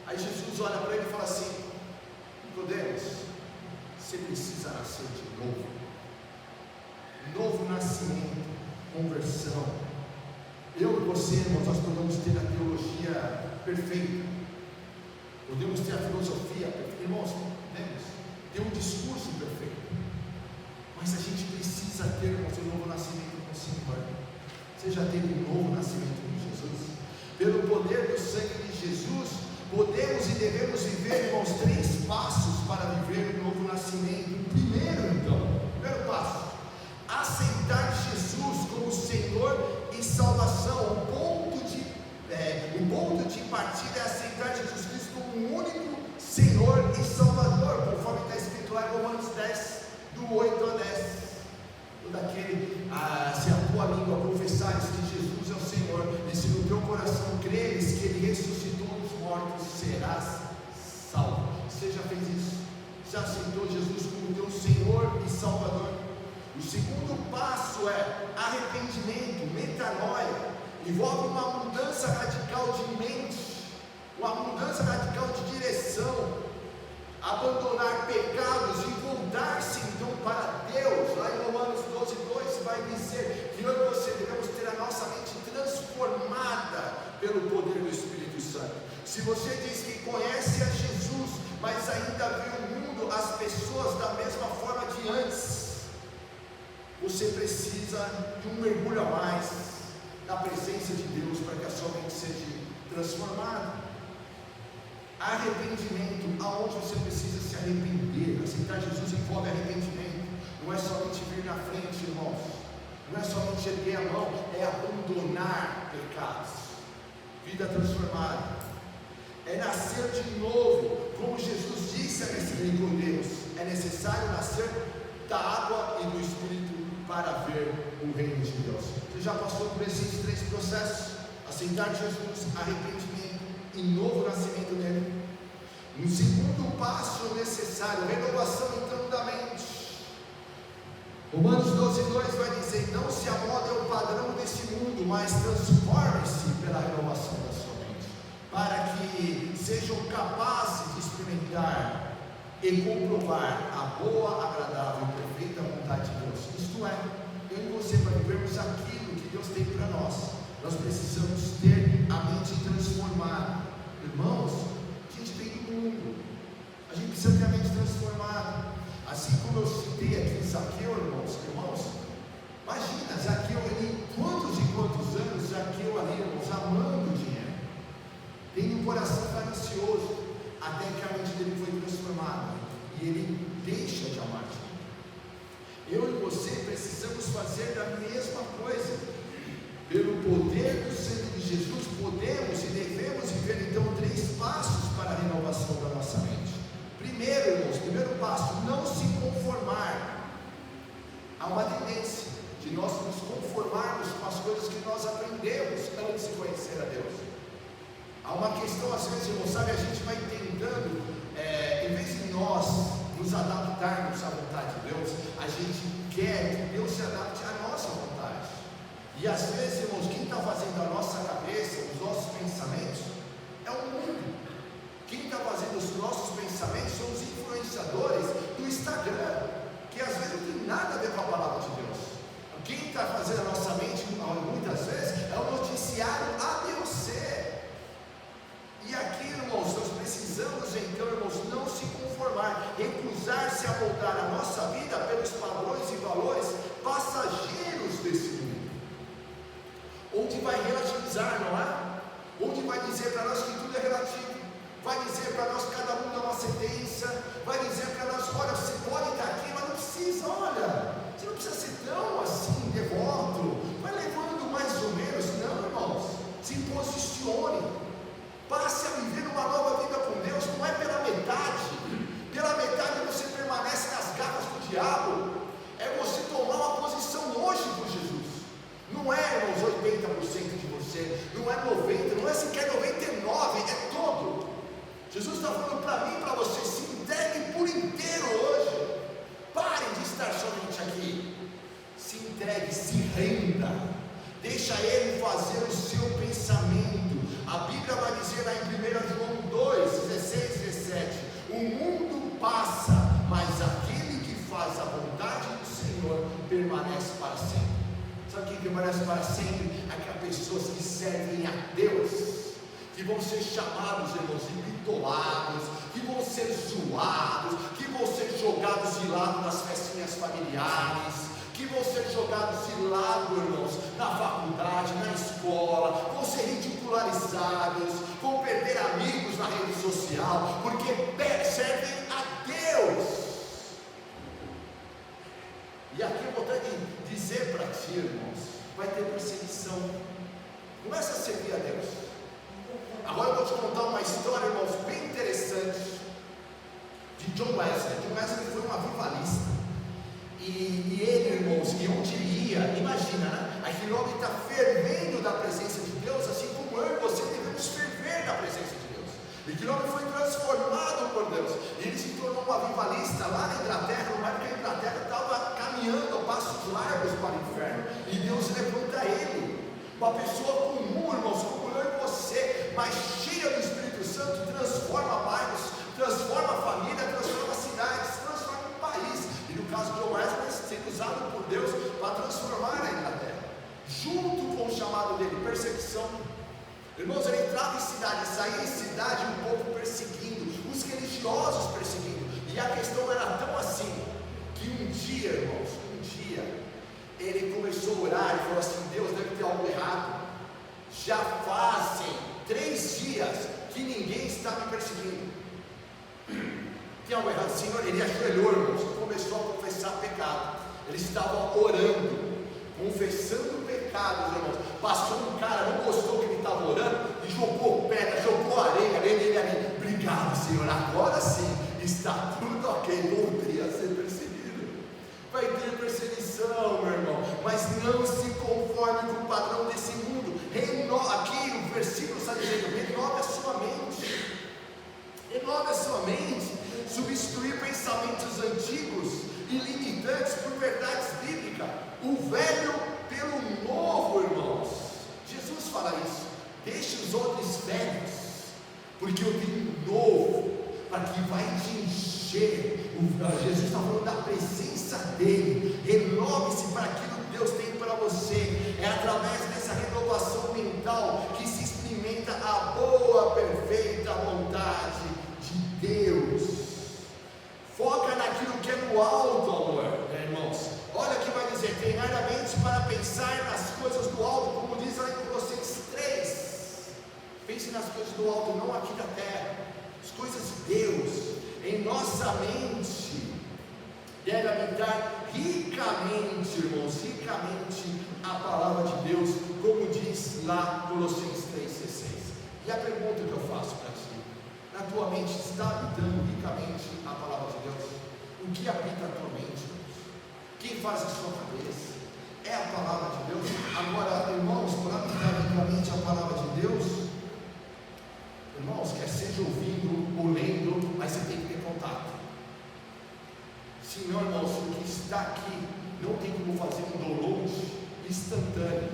[SPEAKER 1] Aí Jesus olha para ele e fala assim: Nicodemos, você precisa nascer de novo. Novo nascimento, conversão. Eu e você, irmãos, nós podemos ter a teologia perfeita, podemos ter a filosofia perfeita, irmãos, podemos ter um discurso perfeito, mas a gente precisa ter, irmãos, um novo nascimento com o Senhor. Você já teve um novo nascimento com Jesus? Pelo poder do sangue de Jesus, podemos e devemos viver, irmãos, 3 passos para viver um novo nascimento. Primeiro passo: aceitar Jesus como Senhor e salvação. O ponto de partida é aceitar Jesus Cristo como o único Senhor e Salvador, conforme está escrito lá em Romanos 10, do 8 a 10. Todo aquele, se a tua língua confessares que Jesus é o Senhor, e se no teu coração creres que Ele ressuscitou dos mortos, serás salvo. Você já fez isso? Já aceitou Jesus como teu Senhor e Salvador? O segundo passo é arrependimento, metanoia. Envolve uma mudança radical de mente, uma mudança radical de direção, abandonar pecados e voltar-se então para Deus. Lá em Romanos 12:2 vai dizer que eu e você devemos ter a nossa mente transformada pelo poder do Espírito Santo. Se você diz que conhece a Jesus, mas ainda vê o mundo, as pessoas da mesma forma de antes, você precisa de um mergulho a mais na presença de Deus para que a sua mente seja transformada. Arrependimento, aonde você precisa se arrepender. Aceitar Jesus envolve arrependimento. Não é somente vir na frente, irmãos, não é somente erguer a mão, é abandonar pecados. Vida transformada é nascer de novo, como Jesus disse a Nicodemos: é necessário nascer da água e do Espírito para ver o reino de Deus. Você já passou por esses 3 processos? Aceitar Jesus, arrependimento e novo nascimento nele. No segundo passo necessário, renovação então da mente. Romanos 12:2 vai dizer: não se amolde ao padrão desse mundo, mas transforme-se pela renovação da sua mente, para que sejam capazes de experimentar e comprovar a boa, agradável e perfeita vontade de Deus. Isto é, eu e você, para vivermos aquilo que Deus tem para nós, nós precisamos ter a mente transformada. Irmãos, a gente tem do mundo, a gente precisa ter a mente transformada. Assim como eu citei aqui Zaqueu, irmãos, transformado e ele deixa de amar-te. Eu e você precisamos fazer a mesma coisa. Pelo poder do sangue de Jesus, podemos e devemos viver então 3 passos para a renovação da nossa mente. Primeiro, irmãos, primeiro passo, não se conformar. Há uma tendência de nós nos conformarmos com as coisas que nós aprendemos antes de conhecer a Deus. Há uma questão, às vezes, irmão, sabe, a gente vai tentando, em vez de nós nos adaptarmos à vontade de Deus, a gente quer que Deus se adapte à nossa vontade. E às vezes, irmãos, quem está fazendo a nossa cabeça, os nossos pensamentos, é o mundo. Quem está fazendo os nossos pensamentos são os influenciadores do Instagram, que às vezes não tem nada a ver com a palavra de Deus. Quem está fazendo a nossa mente, muitas vezes, é o noticiário ABC. E aqui, irmãos, nós precisamos então, irmãos, não se conformar, recusar-se a moldar a nossa vida pelos padrões e valores passageiros desse mundo, onde vai relativizar, não é? Onde vai dizer para nós que tudo é relativo, vai dizer para nós que cada um dá uma sentença, vai dizer para nós, olha, você pode estar aqui, mas não precisa, olha, você não precisa ser tão assim, devoto, vai levando mais ou menos, não, irmãos, se posicione. Passe a viver uma nova vida com Deus, não é pela metade você permanece nas garras do diabo, é você tomar uma posição hoje por Jesus, não é, irmãos, 80% de você, não é 90%, não é sequer 99%, é todo. Jesus está falando para mim e para você, se entregue por inteiro hoje, pare de estar somente aqui, se entregue, se renda, deixa Ele fazer o seu pensamento. A Bíblia vai dizer lá em 1 João 2, 16, 17, o mundo passa, mas aquele que faz a vontade do Senhor permanece para sempre. Sabe quem permanece para sempre? Aquelas pessoas que servem a Deus, que vão ser chamados, irmãos, de bitolados, que vão ser zoados, que vão ser jogados de lado nas festinhas familiares, que vão ser jogados de lado, irmãos, na faculdade, na escola, vão ser ridicularizados, vão perder amigos na rede social, porque servem a Deus. E aqui eu vou ter que dizer para ti, irmãos, vai ter perseguição. Começa a servir a Deus. Agora eu vou te contar uma história, irmãos, bem interessante, de John Wesley. John Wesley foi um avivalista. E ele, irmãos, e onde ele ia, imagina, né? Aquele homem está fervendo da presença de Deus, assim como eu e você devemos ferver da presença de Deus. E aquele homem foi transformado por Deus. E ele se tornou um avivalista lá na Inglaterra, numa época que a Inglaterra estava caminhando a passos largos para o inferno. E Deus levanta ele, uma pessoa comum, irmãos, como eu e você, mas cheia do Espírito Santo, transforma bairros, transforma a família, transforma cidades, transforma o país. E no caso de John Wesley, sendo usado por Deus para transformar a Inglaterra, junto com o chamado dele, perseguição. Irmãos, ele entrava em cidade, saía em cidade, um povo perseguindo, os religiosos perseguindo. E a questão era tão assim, que um dia, irmãos, ele começou a orar e falou assim: Deus, deve ter algo errado. Já fazem 3 dias que ninguém está me perseguindo. Tem algo errado, Senhor. Ele ajoelhou, irmãos, começou a confessar pecado. Ele estava orando, confessando pecados, irmãos. Passou um cara, não gostou que ele estava orando, e jogou pedra, jogou areia nele ali. Obrigado, Senhor, agora sim está tudo ok. Voltei a ser perseguido. Vai ter perseguição, meu irmão, mas não se conforme com o padrão desse mundo. Aqui o versículo está dizendo: renove a sua mente. Renove a sua mente. Substituir pensamentos antigos e limitantes por verdades bíblicas, o velho pelo novo, irmãos. Jesus fala isso: deixe os outros velhos, porque eu tenho um novo, para que vai te encher. Jesus está falando da presença dele. Renove-se para aquilo que Deus tem para você. É através dessa renovação mental que se experimenta a boa, perfeita vontade de Deus. Foca naquilo que é no alto, amor, irmãos. Olha que vai dizer: treinar a mente para pensar nas coisas do alto, como diz lá em Colossenses 3. Pense nas coisas do alto, não aqui da terra. As coisas de Deus. em nossa mente deve habitar ricamente, irmãos, ricamente a palavra de Deus, como diz lá Colossenses 3,16. E a pergunta que eu faço para ti: na tua mente está habitando ricamente a palavra de Deus? O que habita a tua mente, irmãos? Quem faz a sua cabeça? É a palavra de Deus? Agora, irmãos, para habitar ricamente a palavra de Deus, irmãos, quer seja ouvindo ou lendo, mas você tem que ter contato. Senão, irmãos, o que está aqui não tem como fazer um download instantâneo.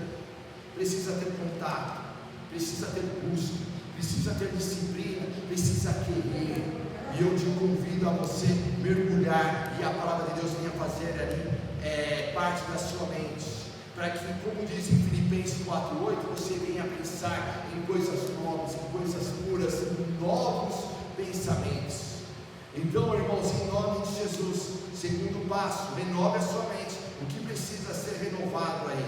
[SPEAKER 1] Precisa ter contato, precisa ter busca, precisa ter disciplina, precisa querer. E eu te convido a você mergulhar e a palavra de Deus venha fazer ali parte da sua mente, para que, como diz em Filipenses 4,8, você venha pensar em coisas novas, em coisas puras, em novos pensamentos. Então, irmãos, em nome de Jesus, segundo passo, renove a sua mente, o que precisa ser renovado aí.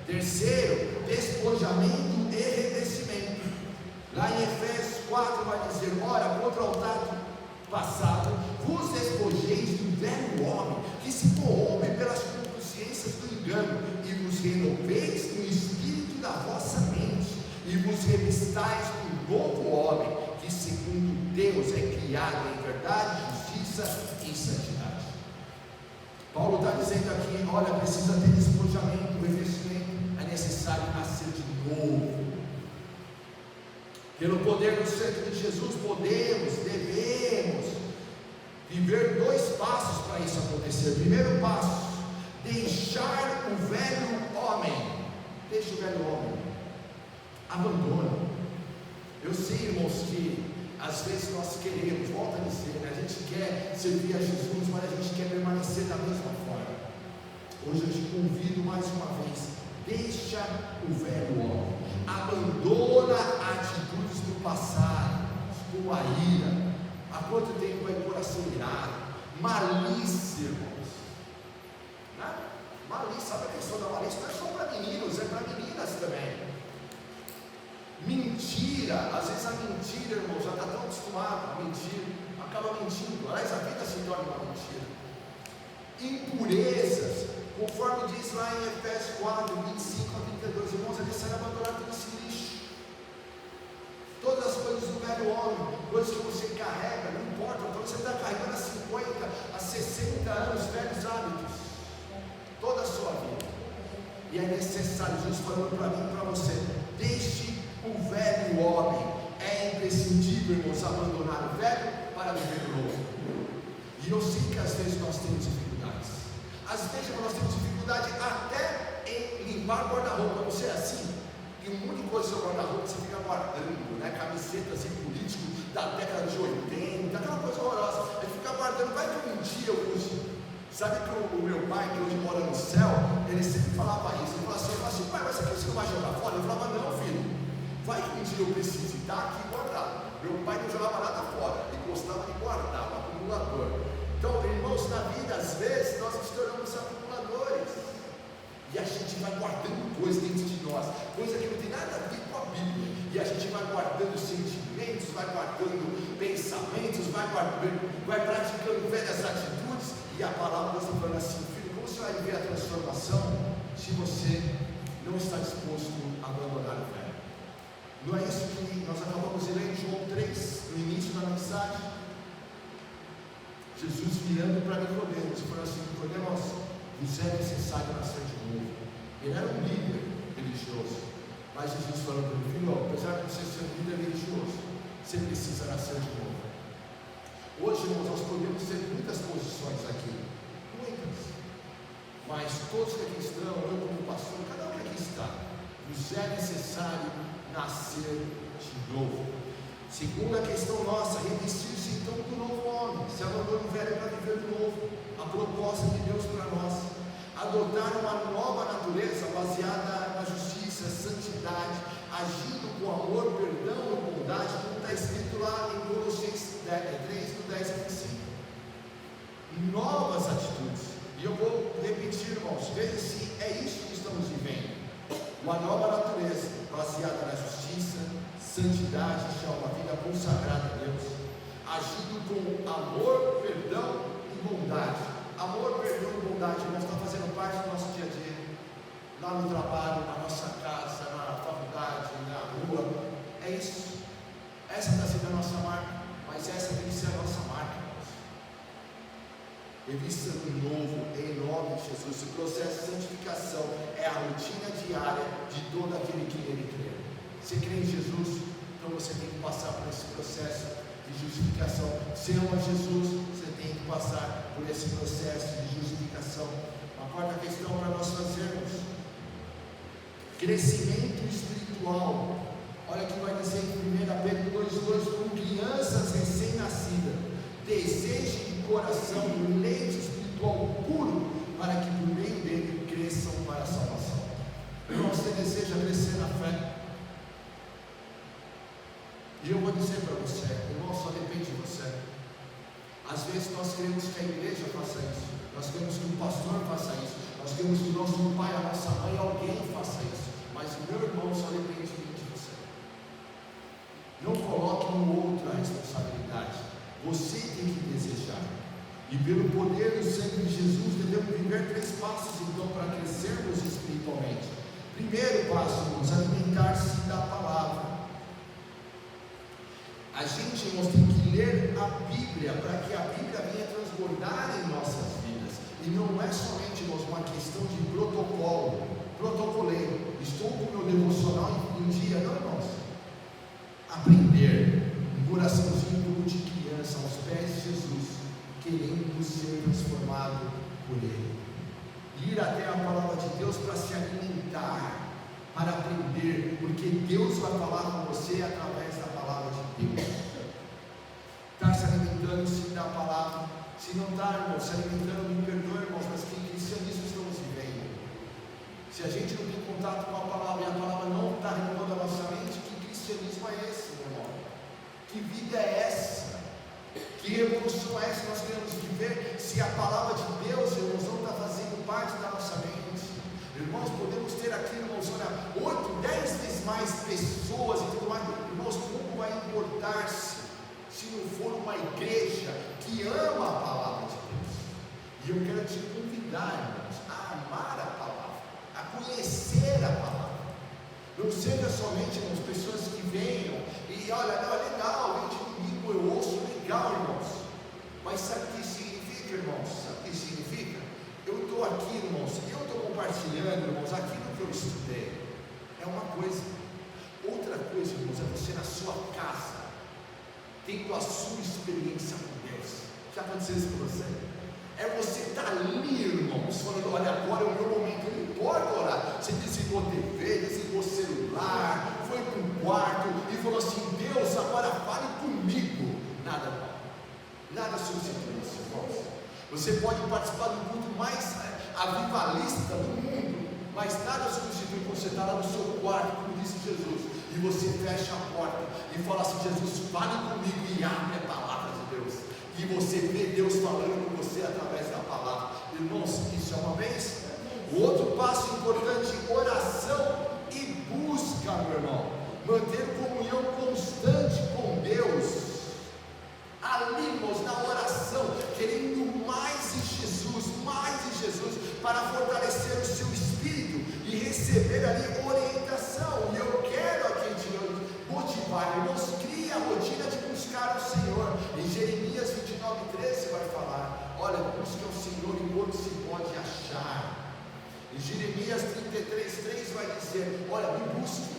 [SPEAKER 1] Terceiro, despojamento e revestimento. Lá em Efésios 4 vai dizer: ora, contra o altar passado, vos despojeis do velho homem, que se corrompe pelas consciências do engano, e vos renoveis no espírito da vossa mente, e vos revistais do novo homem, que segundo Deus é criado em verdade, justiça e santidade. Paulo está dizendo aqui: olha, precisa ter despojamento, revestimento, é necessário nascer de novo. Pelo poder do sangue de Jesus, devemos viver dois passos para isso acontecer. Primeiro passo: deixar o velho homem. Deixa o velho homem, abandona. Eu sei, irmãos, que às vezes nós queremos, volta a dizer, né? A gente quer servir a Jesus, mas a gente quer permanecer da mesma forma. Hoje eu te convido mais uma vez: deixa o velho homem, abandona atitudes do passado, como a ira. Há quanto tempo é coração irado? Malícia, irmãos, né? Malícia, sabe a questão da malícia? Não é só para meninos, é para meninas também. Mentira, às vezes a mentira, irmão, já está tão acostumado a mentir, acaba mentindo. Aliás, a vida se torna uma mentira. Impurezas, conforme diz lá em Efésios 4, 25 a 32, irmãos, é necessário abandonar todo esse lixo. Todas as coisas do velho homem, coisas que você carrega, não importa, então você está carregando há 50, há 60 anos, velhos hábitos, toda a sua vida. E é necessário, Jesus falando para mim e para você: deixe o velho homem. É imprescindível, irmãos, abandonar o velho para viver o novo. E eu sei que às vezes nós temos dificuldades. Às vezes nós temos dificuldade até em limpar guarda-roupa. Você é assim? E um monte de coisa no seu guarda-roupa você fica guardando, né? Camisetas assim, político da década de 80, aquela coisa horrorosa. Ele fica guardando, vai que um dia eu use. Sabe que o meu pai, que hoje mora no céu, ele sempre falava isso. Ele falava assim: pai, mas isso aqui você não vai jogar fora? Eu falava: não, filho, vai que um dia eu preciso, está aqui guardado. Meu pai não jogava nada fora, ele gostava de guardar, um acumulador. Então, irmãos, na vida, às vezes, nós nos tornamos acumuladores. E a gente vai guardando coisas dentro de nós, coisa que não tem nada a ver com a Bíblia. E a gente vai guardando sentimentos, vai guardando pensamentos, vai praticando velhas atitudes. E a palavra está falando assim: filho, como você vai ver a transformação se você não está disposto a abandonar o velho? Não é isso que nós acabamos de ler em João 3, no início da mensagem? Jesus virando para Nicodemos e falando assim: Nicodemos, vos é necessário nascer de novo. Ele era um líder religioso, mas Jesus falou para ele: filho, apesar de você ser um líder religioso, você precisa nascer de novo. Hoje, irmãos, nós podemos ter muitas posições aqui, muitas, mas todos que aqui estão, eu como pastor, cada um que aqui está, nos é necessário nascer de novo. Segunda questão nossa: revestir-se então do novo homem. Se abandona o velho para viver do novo. A proposta de Deus para nós: adotar uma nova natureza baseada na justiça, santidade, agindo com amor, perdão e bondade, como está escrito lá em Colossenses 3, do 10 a 25. Novas atitudes. E eu vou repetir, irmãos, veja se é isso que estamos vivendo. Uma nova natureza baseada na justiça, santidade, uma vida consagrada a Deus, agindo com amor, perdão e bondade. Amor, perdão e bondade, irmãos, está fazendo parte do nosso dia a dia, lá no trabalho, na nossa casa, na faculdade, na rua. É isso. Essa está sendo a nossa marca, mas essa tem que ser a nossa marca, irmãos. Revista do novo, em nome de Jesus. O processo de santificação é a rotina diária de todo aquele que nele crê. Você crê em Jesus? Então você tem que passar por esse processo de justificação. Se ama Jesus, você tem que passar por esse processo de justificação. Uma quarta questão para nós fazermos: crescimento espiritual. Olha o que vai dizer em 1 Pedro 2,2: como crianças recém-nascidas, desejem de coração um leite espiritual puro, para que por meio dele cresçam para a salvação. Irmão, você deseja crescer na fé? E eu vou dizer para você, irmão, só depende de você. Às vezes nós queremos que a igreja faça isso, nós queremos que o pastor faça isso, nós queremos que o nosso pai, a nossa mãe, alguém faça isso, mas o meu irmão só depende de você. Não coloque no outro a responsabilidade, você tem que desejar. E pelo poder do sangue de Jesus devemos viver 3 passos então para crescermos espiritualmente. Primeiro passo, irmãos, alimentar-se da palavra. A gente, irmãos, tem que ler a Bíblia para que a Bíblia venha transbordar em nossas vidas. E não é somente, irmãos, uma questão de protocoleiro. Estou com o meu devocional em dia. Não, irmãos. Aprender um coraçãozinho como de criança aos pés de Jesus, querendo ser transformado por Ele. Ir até a palavra de Deus para se alimentar, para aprender, porque Deus vai falar com você através da palavra de Deus. Está se alimentando sim da palavra. Se não está, irmão, se alimentando, me perdoe, irmãos, mas que cristianismo estamos vivendo? Se a gente não tem contato com a palavra e a palavra não está renovando a nossa mente, que cristianismo é esse, meu irmão? Que vida é essa? Que revolução é essa que nós queremos viver se a palavra de Deus, irmãos, não está fazendo parte da nossa mente? Irmãos, podemos ter aqui, irmãos, olha, 8, 10 vezes mais pessoas e tudo mais. Irmãos, como vai importar-se se não for uma igreja que ama a palavra de Deus? E eu quero te convidar, irmãos, a amar a palavra, a conhecer a palavra. Não seja somente, irmãos, pessoas que venham e olha, não, é legal, vem de domingo, eu ouço, legal, irmãos. Mas sabe o que significa, irmãos? Sabe o que significa? Eu estou aqui, irmãos, eu estou compartilhando, irmãos, aquilo que eu estudei. É uma coisa. Outra coisa, irmãos, é você na sua casa, tendo a sua experiência com Deus. Já aconteceu isso com você? É você estar ali, irmãos, falando, olha, agora é o meu momento, não importa orar. Você desligou a TV, desligou o celular, foi para um quarto e falou assim, Deus, agora fale comigo. Nada substitui isso, irmãos. Você pode participar do culto mais avivalista do mundo, mas nada substitui quando você está lá no seu quarto, como disse Jesus, e você fecha a porta e fala assim, Jesus, fale comigo, e abre a palavra de Deus, e você vê Deus falando com você através da palavra. Irmãos, isso é uma bênção. O outro passo importante, oração e busca, meu irmão. Manter comunhão constante com Deus. Ali, irmãos, na oração, querendo mais de Jesus, para fortalecer o seu espírito e receber ali orientação. E eu quero aqui te motivar, irmãos, crie a rotina de buscar o Senhor. Em Jeremias 29:13 vai falar, olha, busque ao Senhor enquanto se pode achar. Em Jeremias 33:3 vai dizer, olha, me busque,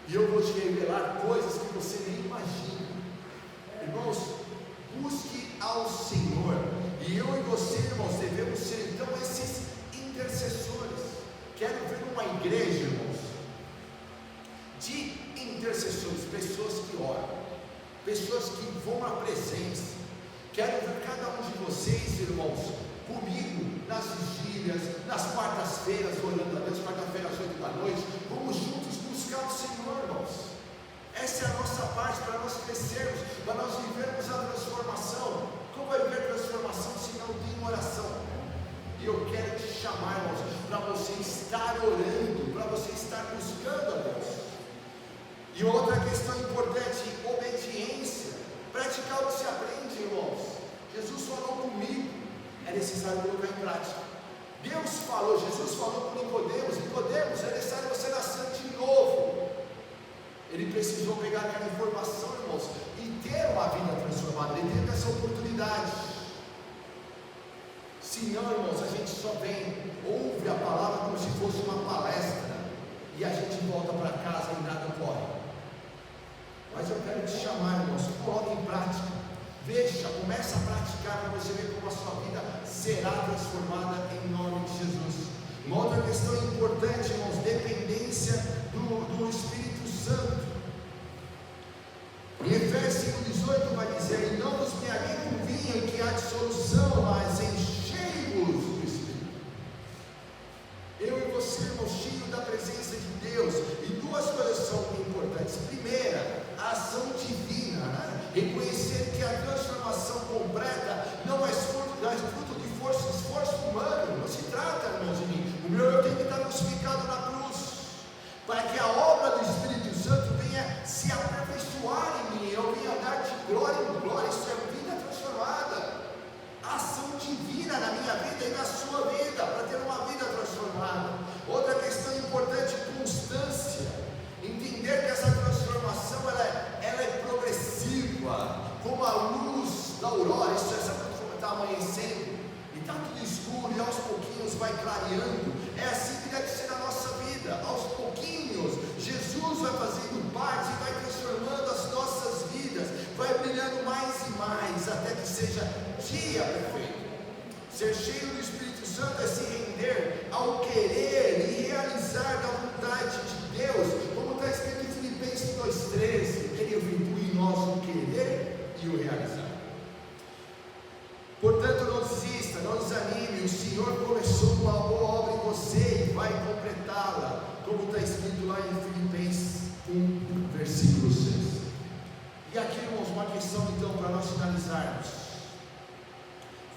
[SPEAKER 1] e eu vou te revelar coisas que você nem imagina. Irmãos, busque ao Senhor, e eu e você, irmãos, devemos ser então esses intercessores. Quero ver uma igreja, irmãos, de intercessores, pessoas que oram, pessoas que vão à presença. Quero ver cada um de vocês, irmãos, comigo nas vigílias, nas quartas-feiras, orando a Deus, quarta-feira às 8 da noite, vamos juntos buscar o Senhor, irmãos. Essa é a nossa parte para nós crescermos, para nós vivermos a transformação. Como vai viver transformação se não tem oração? E eu quero te chamar, irmãos, para você estar orando, para você estar buscando a Deus. E outra questão importante, obediência. Praticar o que se aprende. falou com Nicodemos: Nicodemos, é necessário você nascer de novo. Ele precisou pegar aquela informação, irmãos, e ter uma vida transformada. Ele teve essa oportunidade. Se não, irmãos, a gente só vem, ouve a palavra como se fosse uma palestra, e a gente volta para casa e nada ocorre. Mas eu quero te chamar, irmãos, coloque em prática. Veja, comece a praticar para você ver como a sua vida será transformada em nome de Jesus. Uma outra questão importante, irmãos, dependência do Espírito Santo. Em Efésios 5,18 vai dizer: e não nos embriaguem com vinho em que há dissolução, mas enchei-vos do Espírito. Eu e você, irmãos, cheios da presença de Deus. E duas coisas são importantes. Primeira, a ação divina, né? Reconhecer que a transformação completa não é fruto de esforço humano. Não se trata, irmãos, de mim. O meu eu tenho que estar crucificado na cruz, para que a obra do Espírito Santo venha se aperfeiçoar em mim. Eu venha dar de glória em glória. Isso é vida transformada. A ação divina na minha vida e na sua vida, para ter uma vida transformada. Outra questão importante: constância. Entender que essa transformação ela é progressiva, como a luz da aurora. Isso está amanhecendo e está tudo escuro, e aos pouquinhos vai clareando. É assim que deve ser na nossa vida. Aos pouquinhos Jesus vai fazendo parte e vai transformando as nossas vidas, vai brilhando mais e mais, até que seja dia perfeito. Ser cheio do Espírito Santo é se render ao querer e realizar da vontade de Deus, como está escrito em Filipenses 2,13: Ele efetua em nós o querer e o realizar. Portanto, não desista, não desanime. O Senhor começou uma boa obra em você e vai completá-la, como está escrito lá em Filipenses 1, versículo 6. E aqui, irmãos, uma questão então para nós finalizarmos.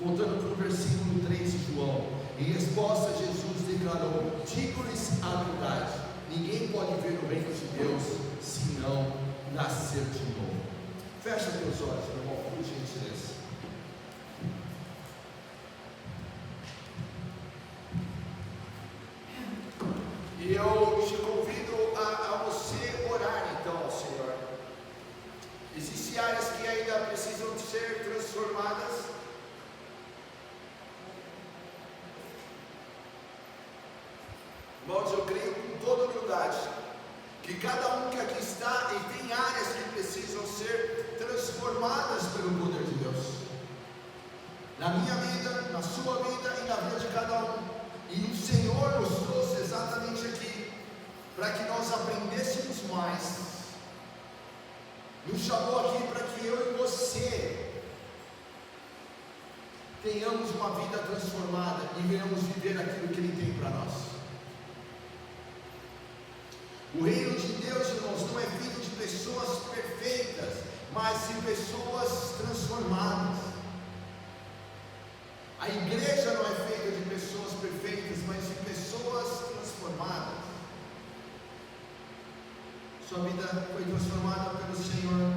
[SPEAKER 1] Voltando para o versículo 3 de João. Em resposta, Jesus declarou: digo-lhes a verdade, ninguém pode ver o reino de Deus se não nascer de novo. Fecha teus olhos, meu irmão, por gentileza. E eu te convido a você orar então ao Senhor. Existem áreas que ainda precisam ser transformadas. Irmãos, eu creio com toda humildade que cada um que aqui está, e tem áreas que precisam ser transformadas pelo poder de Deus. Na minha vida, na sua vida e na vida de cada um. E o Senhor nos trouxe exatamente aqui, para que nós aprendêssemos mais. Nos chamou aqui para que eu e você tenhamos uma vida transformada e venhamos viver aquilo que Ele tem para nós. O reino de Deus, irmãos, não é feito de pessoas perfeitas, mas de pessoas transformadas. A igreja não é feita de pessoas perfeitas, mas de pessoas transformadas. Sua vida foi transformada pelo Senhor.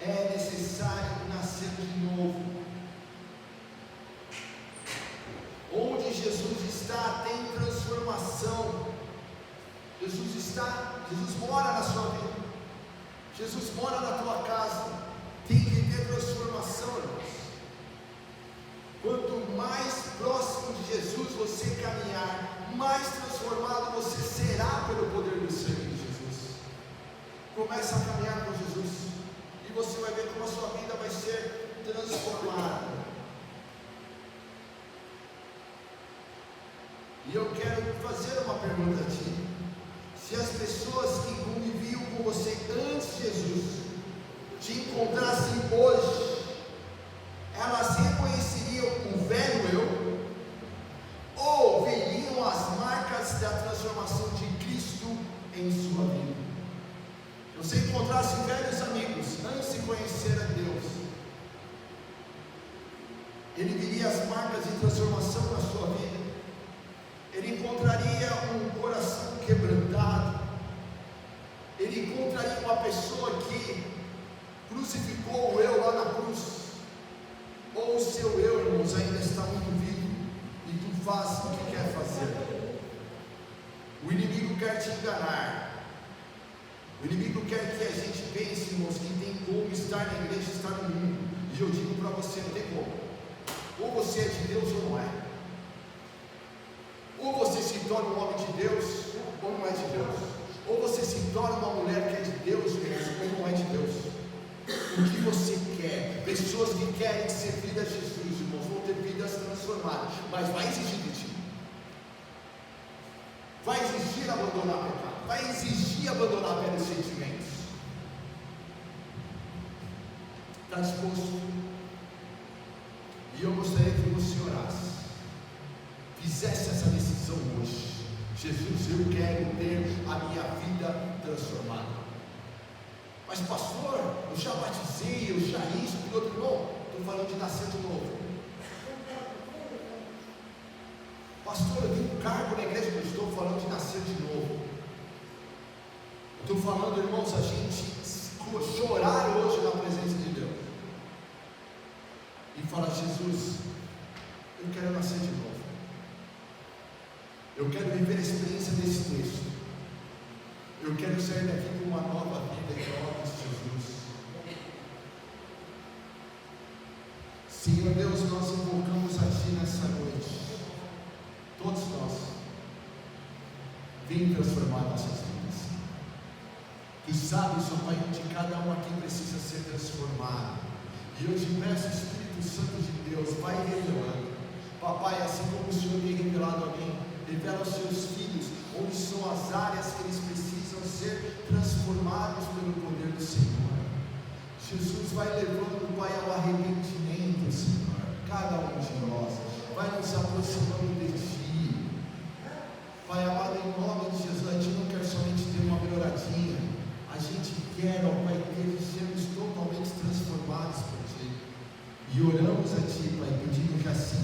[SPEAKER 1] É necessário nascer de novo. Onde Jesus está, tem transformação. Jesus mora na sua vida. Jesus mora na tua casa. Tem que ter transformação, irmãos. Quanto mais próximo de Jesus você caminhar, mais transformado você será pelo poder do sangue de Jesus. Comece a caminhar com Jesus e você vai ver como a sua vida vai ser transformada. E eu quero fazer uma pergunta a ti: se as pessoas que conviviam com você antes de Jesus te encontrassem hoje, elas reconheceriam o velho eu, ou veriam as marcas da transformação de Cristo em sua vida? Se você encontrasse velhos amigos antes de conhecer a Deus, ele veria as marcas de transformação na sua vida. Ele encontraria um coração quebrantado. Ele encontraria uma pessoa que crucificou o eu lá na cruz. Ou o seu eu, irmãos, ainda está muito vivo. e tu faz o que quer fazer. O inimigo quer te enganar. O inimigo quer que a gente pense, irmãos, que tem como estar na igreja e estar no mundo. E eu digo para você, não tem como. Ou você é de Deus ou não é. Ou você se torna um homem de Deus ou não é de Deus. Ou você se torna uma mulher que é de Deus mesmo ou não é de Deus. O que você quer? Pessoas que querem servir a Jesus, irmãos, vão ter vidas transformadas, mas vai exigir de ti. Vai exigir abandonar o pecado, vai exigir abandonar velhos sentimentos. Está disposto? E eu gostaria que você orasse, fizesse essa decisão hoje. Jesus, eu quero ter a minha vida transformada. Mas pastor, eu já batizei, eu já isso, piloto, não, estou falando de nascer de novo. Pastor, eu tenho um cargo na igreja, eu estou falando de nascer de novo. Estou falando, irmãos, a gente chorar hoje na presença de Deus e falar: Jesus, eu quero nascer de novo. Eu quero viver a experiência desse texto. Eu quero sair daqui com uma nova vida em nome de Jesus. Senhor Deus, nós invocamos a Ti nessa noite. Todos nós. Vem transformar nossas vidas. Tu sabes, ó Pai, de cada um aqui precisa ser transformado. E eu te peço, Espírito Santo de Deus, vai revelando. Papai, assim como o Senhor tem revelado a mim, revela aos seus filhos onde são as áreas que eles precisam ser transformados pelo poder do Senhor. Jesus vai levando, Pai, ao arrependimento, Senhor, cada um de nós, vai nos aproximando de Ti. Pai amado, em nome de Jesus, a gente não quer somente ter uma melhoradinha, a gente quer, ó Pai, que sermos totalmente transformados por Ti. E oramos a Ti, Pai, pedindo que assim